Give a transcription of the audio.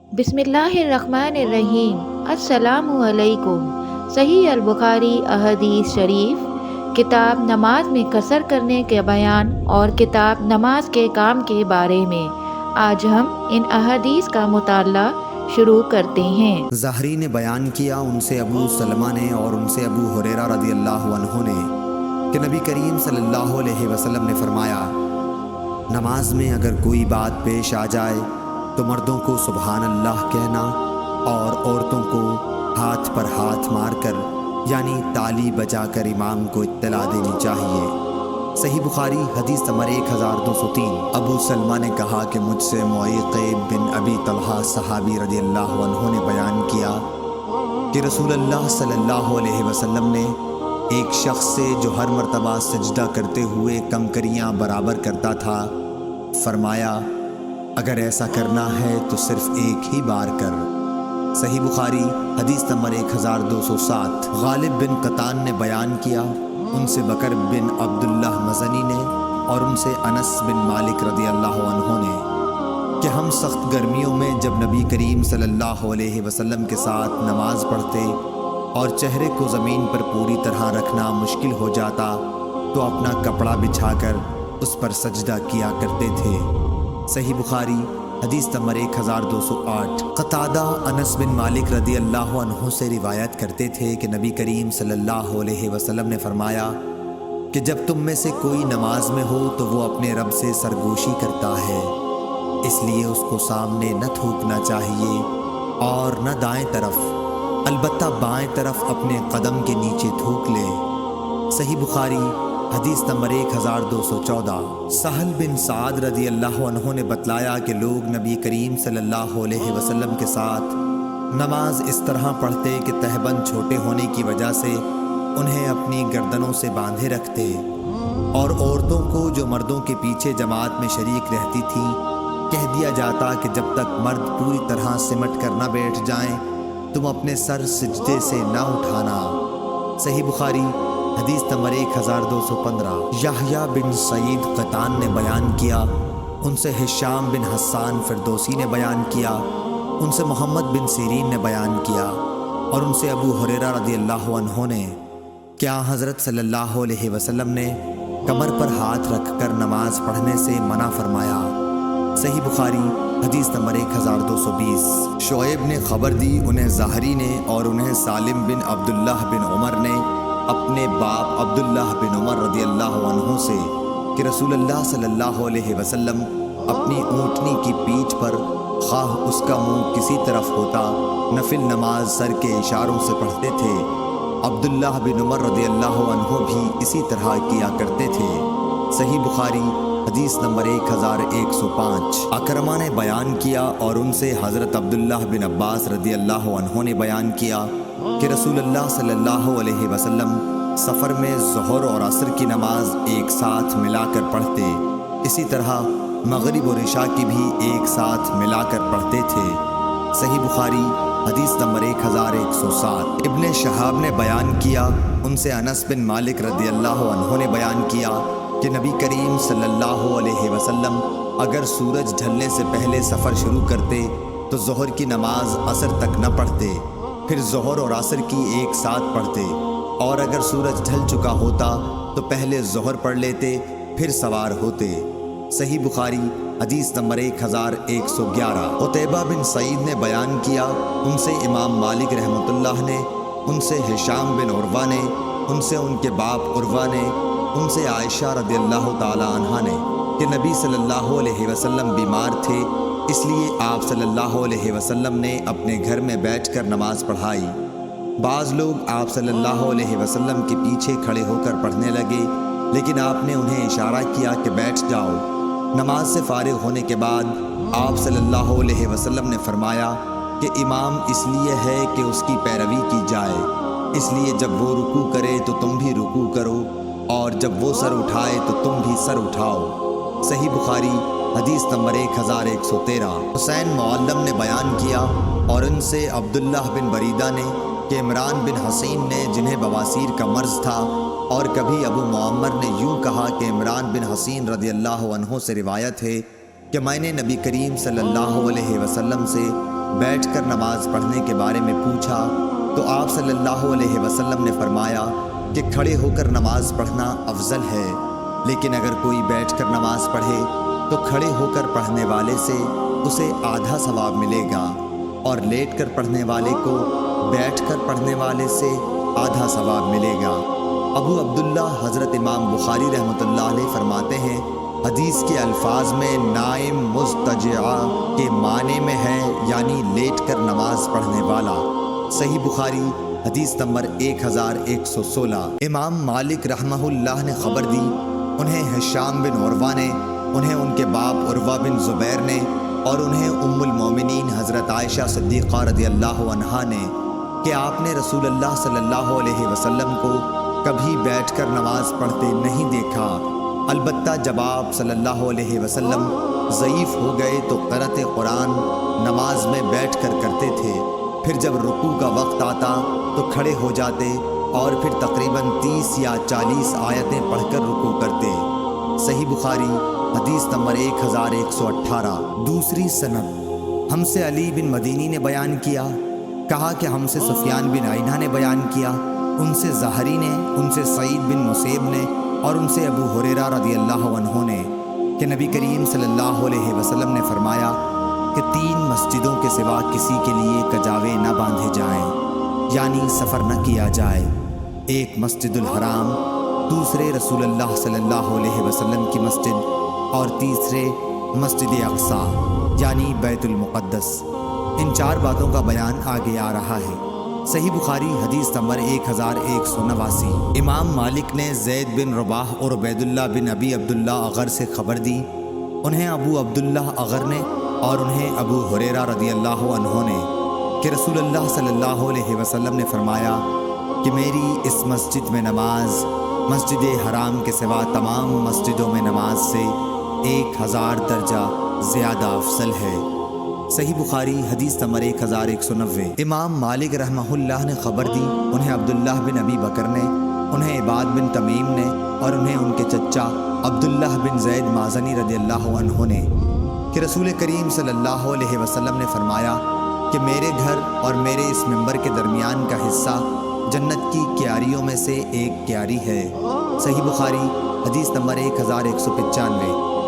بسم اللہ الرحمن الرحیم۔ السلام علیکم۔ صحیح البخاری احادیث شریف، کتاب نماز میں قصر کرنے کے بیان اور کتاب نماز کے کام کے بارے میں آج ہم ان احادیث کا مطالعہ شروع کرتے ہیں۔ زہری نے بیان کیا، ان سے ابو سلمہ نے اور ان سے ابو ہریرہ رضی اللہ عنہ نے کہ نبی کریم صلی اللہ علیہ وسلم نے فرمایا، نماز میں اگر کوئی بات پیش آ جائے تو مردوں کو سبحان اللہ کہنا اور عورتوں کو ہاتھ پر ہاتھ مار کر یعنی تالی بجا کر امام کو اطلاع دینی چاہیے۔ صحیح بخاری حدیث نمبر 1203۔ ابو سلمہ نے کہا کہ مجھ سے معیق بن ابی طلحہ صحابی رضی اللہ عنہ نے بیان کیا کہ رسول اللہ صلی اللہ علیہ وسلم نے ایک شخص سے جو ہر مرتبہ سجدہ کرتے ہوئے کمکریاں برابر کرتا تھا فرمایا، اگر ایسا کرنا ہے تو صرف ایک ہی بار کر۔ صحیح بخاری حدیث نمبر 1207۔ غالب بن قطان نے بیان کیا، ان سے بکر بن عبداللہ مزنی نے اور ان سے انس بن مالک رضی اللہ عنہ نے کہ ہم سخت گرمیوں میں جب نبی کریم صلی اللہ علیہ وسلم کے ساتھ نماز پڑھتے اور چہرے کو زمین پر پوری طرح رکھنا مشکل ہو جاتا تو اپنا کپڑا بچھا کر اس پر سجدہ کیا کرتے تھے۔ صحیح بخاری حدیث نمبر 1208۔ قتادہ انس بن مالک رضی اللہ عنہ سے روایت کرتے تھے کہ نبی کریم صلی اللہ علیہ وسلم نے فرمایا کہ جب تم میں سے کوئی نماز میں ہو تو وہ اپنے رب سے سرگوشی کرتا ہے، اس لیے اس کو سامنے نہ تھوکنا چاہیے اور نہ دائیں طرف، البتہ بائیں طرف اپنے قدم کے نیچے تھوک لے۔ صحیح بخاری حدیث نمبر 1214۔ سہل بن سعد رضی اللہ عنہ نے بتلایا کہ لوگ نبی کریم صلی اللہ علیہ وسلم کے ساتھ نماز اس طرح پڑھتے کہ تہبند چھوٹے ہونے کی وجہ سے انہیں اپنی گردنوں سے باندھے رکھتے، اور عورتوں کو جو مردوں کے پیچھے جماعت میں شریک رہتی تھیں کہہ دیا جاتا کہ جب تک مرد پوری طرح سمٹ کر نہ بیٹھ جائیں تم اپنے سر سجدے سے نہ اٹھانا۔ صحیح بخاری حدیث نمبر 1215۔ یحییٰ بن سعید قطان نے بیان کیا، ان سے ہشام بن حسان فردوسی نے بیان کیا، ان سے محمد بن سیرین نے بیان کیا اور ان سے ابو ہریرہ رضی اللہ عنہ نے کیا حضرت صلی اللہ علیہ وسلم نے کمر پر ہاتھ رکھ کر نماز پڑھنے سے منع فرمایا۔ صحیح بخاری حدیث نمبر 1220۔ شعیب نے خبر دی، انہیں زہری نے اور انہیں سالم بن عبداللہ بن عمر نے اپنے باپ عبداللہ بن عمر رضی اللہ عنہ سے کہ رسول اللہ صلی اللہ علیہ وسلم اپنی اونٹنی کی پیٹھ پر خواہ اس کا منہ کسی طرف ہوتا نفل نماز سر کے اشاروں سے پڑھتے تھے۔ عبداللہ بن عمر رضی اللہ عنہ بھی اسی طرح کیا کرتے تھے۔ صحیح بخاری حدیث نمبر 1105۔ اکرمہ نے بیان کیا اور ان سے حضرت عبداللہ بن عباس رضی اللہ عنہ نے بیان کیا کہ رسول اللہ صلی اللہ علیہ وسلم سفر میں ظہر اور عصر کی نماز ایک ساتھ ملا کر پڑھتے، اسی طرح مغرب اور عشاء کی بھی ایک ساتھ ملا کر پڑھتے تھے۔ صحیح بخاری حدیث نمبر 1107۔ ابن شہاب نے بیان کیا، ان سے انس بن مالک رضی اللہ عنہ نے بیان کیا کہ نبی کریم صلی اللہ علیہ وسلم اگر سورج ڈھلنے سے پہلے سفر شروع کرتے تو ظہر کی نماز عصر تک نہ پڑھتے، پھر ظہر اور عصر کی ایک ساتھ پڑھتے، اور اگر سورج ڈھل چکا ہوتا تو پہلے ظہر پڑھ لیتے پھر سوار ہوتے۔ صحیح بخاری حدیث نمبر 1111۔ قتیبہ بن سعید نے بیان کیا، ان سے امام مالک رحمۃ اللہ نے، ان سے ہشام بن عروہ نے، ان سے ان کے باپ عروہ نے، ان سے عائشہ رضی اللہ تعالی عنہا نے کہ نبی صلی اللہ علیہ وسلم بیمار تھے، اس لیے آپ صلی اللہ علیہ وسلم نے اپنے گھر میں بیٹھ کر نماز پڑھائی۔ بعض لوگ آپ صلی اللہ علیہ وسلم کے پیچھے کھڑے ہو کر پڑھنے لگے، لیکن آپ نے انہیں اشارہ کیا کہ بیٹھ جاؤ۔ نماز سے فارغ ہونے کے بعد آپ صلی اللہ علیہ وسلم نے فرمایا کہ امام اس لیے ہے کہ اس کی پیروی کی جائے، اس لیے جب وہ رکوع کرے تو تم بھی رکوع کرو، اور جب وہ سر اٹھائے تو تم بھی سر اٹھاؤ۔ صحیح بخاری حدیث نمبر 1113۔ حسین معلم نے بیان کیا اور ان سے عبداللہ بن بریدہ نے کہ عمران بن حسین نے، جنہیں بواسیر کا مرض تھا، اور کبھی ابو معمر نے یوں کہا کہ عمران بن حسین رضی اللہ عنہ سے روایت ہے کہ میں نے نبی کریم صلی اللہ علیہ وسلم سے بیٹھ کر نماز پڑھنے کے بارے میں پوچھا تو آپ صلی اللہ علیہ وسلم نے فرمایا کہ کھڑے ہو کر نماز پڑھنا افضل ہے، لیکن اگر کوئی بیٹھ کر نماز پڑھے تو کھڑے ہو کر پڑھنے والے سے اسے آدھا ثواب ملے گا، اور لیٹ کر پڑھنے والے کو بیٹھ کر پڑھنے والے سے آدھا ثواب ملے گا۔ ابو عبداللہ حضرت امام بخاری رحمۃ اللہ علیہ فرماتے ہیں، حدیث کے الفاظ میں نائم مضطجع کے معنی میں ہے یعنی لیٹ کر نماز پڑھنے والا۔ صحیح بخاری حدیث نمبر 1116۔ امام مالک رحمہ اللہ نے خبر دی، انہیں ہشام بن عروہ نے، انہیں ان کے باپ عروہ بن زبیر نے، اور انہیں ام المومنین حضرت عائشہ صدیقہ رضی اللہ عنہا نے کہ آپ نے رسول اللہ صلی اللہ علیہ وسلم کو کبھی بیٹھ کر نماز پڑھتے نہیں دیکھا، البتہ جب آپ صلی اللہ علیہ وسلم ضعیف ہو گئے تو قرأت قرآن نماز میں بیٹھ کر کرتے تھے، پھر جب رکوع کا وقت آتا تو کھڑے ہو جاتے اور پھر تقریباً 30 یا 40 آیتیں پڑھ کر رکوع کرتے۔ صحیح بخاری حدیث نمبر 1118۔ دوسری سند، ہم سے علی بن مدینی نے بیان کیا، کہا کہ ہم سے سفیان بن عینہ نے بیان کیا، ان سے زہری نے، ان سے سعید بن مسیب نے، اور ان سے ابو ہریرہ رضی اللہ عنہ نے کہ نبی کریم صلی اللہ علیہ وسلم نے فرمایا کہ 3 مسجدوں کے سوا کسی کے لیے کجاوے نہ باندھے جائیں، یعنی سفر نہ کیا جائے، ایک مسجد الحرام، دوسرے رسول اللہ صلی اللہ علیہ وسلم کی مسجد، اور تیسرے مسجد اقصیٰ یعنی بیت المقدس۔ ان 4 باتوں کا بیان آگے آ رہا ہے۔ صحیح بخاری حدیث نمبر 1189۔ امام مالک نے زید بن رباح اور عبید اللہ بن ابی عبداللہ اغر سے خبر دی، انہیں ابو عبداللہ اغر نے اور انہیں ابو ہریرہ رضی اللہ عنہ نے کہ رسول اللہ صلی اللہ علیہ وسلم نے فرمایا کہ میری اس مسجد میں نماز مسجد حرام کے سوا تمام مسجدوں میں نماز سے 1000 درجہ زیادہ افضل ہے۔ صحیح بخاری حدیث نمبر 1190۔ امام مالک رحمہ اللہ نے خبر دی، انہیں عبداللہ بن ابی بکر نے، انہیں عباد بن تمیم نے، اور انہیں ان کے چچا عبداللہ بن زید مازنی رضی اللہ عنہ نے کہ رسول کریم صلی اللہ علیہ وسلم نے فرمایا کہ میرے گھر اور میرے اس منبر کے درمیان کا حصہ جنت کی کیاریوں میں سے ایک کیاری ہے۔ صحیح بخاری حدیث نمبر 1195۔